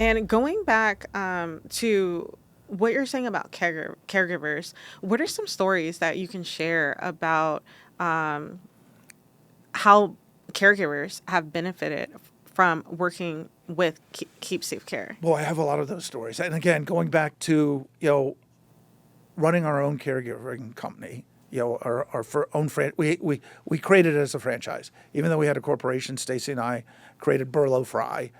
And going back to what you're saying about caregivers, what are some stories that you can share about um, how caregivers have benefited from working with Keep Safe Care? Well, I have a lot of those stories. And again, going back to, running our own caregiving company, our own we created it as a franchise. Even though we had a corporation, Stacy and I created Burlow Fry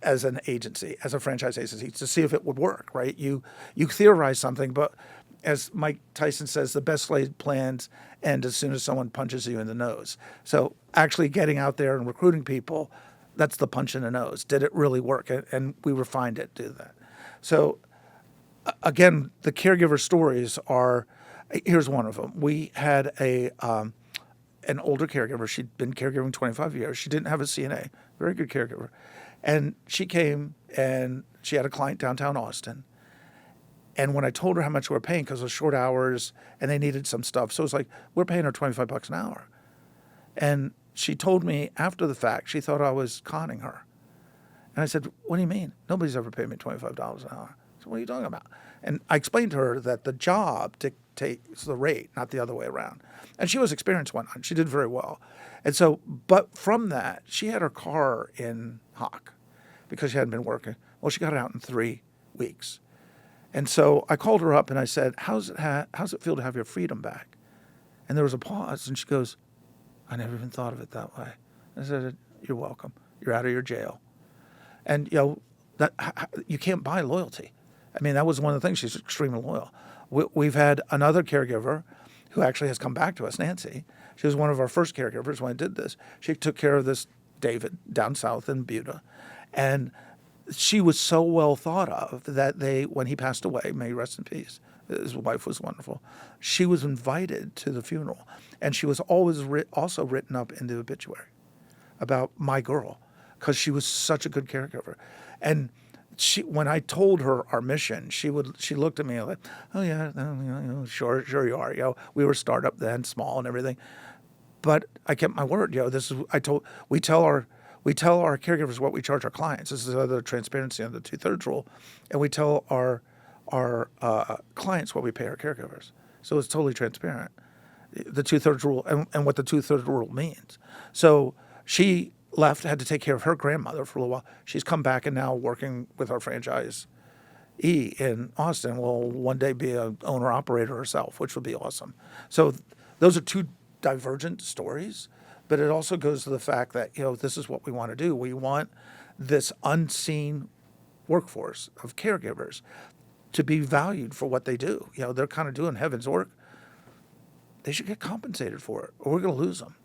as an agency, as a franchise agency, to see if it would work. Right? You theorize something, but as Mike Tyson says, the best laid plans end as soon as someone punches you in the nose. So actually getting out there and recruiting people, that's the punch in the nose. Did it really work? And we refined it to do that. So again, the caregiver stories are. Here's one of them. We had an older caregiver. She'd been caregiving 25 years. She didn't have a CNA. Very good caregiver, and she came and she had a client downtown Austin. And when I told her how much we were paying, because it was short hours and they needed some stuff, so it was like, we're paying her $25 an hour. And she told me after the fact, she thought I was conning her. And I said, what do you mean? Nobody's ever paid me $25 an hour. So what are you talking about? And I explained to her that the job dictates the rate, not the other way around. And she was experienced one on. She did very well. And so, but from that, she had her car in hock because she hadn't been working. Well, she got it out in 3 weeks. And so I called her up and I said, how's it feel to have your freedom back? And there was a pause, and she goes, I never even thought of it that way. I said, you're welcome. You're out of your jail. And, that you can't buy loyalty. I mean, that was one of the things. She's extremely loyal. We've had another caregiver who actually has come back to us, Nancy. She was one of our first caregivers when I did this. She took care of this David down south in Buda. And she was so well thought of that when he passed away, may he rest in peace, his wife was wonderful, she was invited to the funeral. And she was always also written up in the obituary about my girl, because she was such a good caregiver. And when I told her our mission, she looked at me like, oh yeah, sure you are. We were a startup then, small and everything. But I kept my word. We tell our caregivers what we charge our clients. This is the transparency on the 2/3 rule, and we tell our clients what we pay our caregivers. So it's totally transparent. The 2/3 rule and what the 2/3 rule means. So she left, had to take care of her grandmother for a little while. She's come back and now working with our franchise in Austin. Will one day be an owner operator herself, which would be awesome. So those are two divergent stories, but it also goes to the fact that this is what we want to do. We want this unseen workforce of caregivers to be valued for what they do. They're kind of doing heaven's work. They should get compensated for it, or we're going to lose them.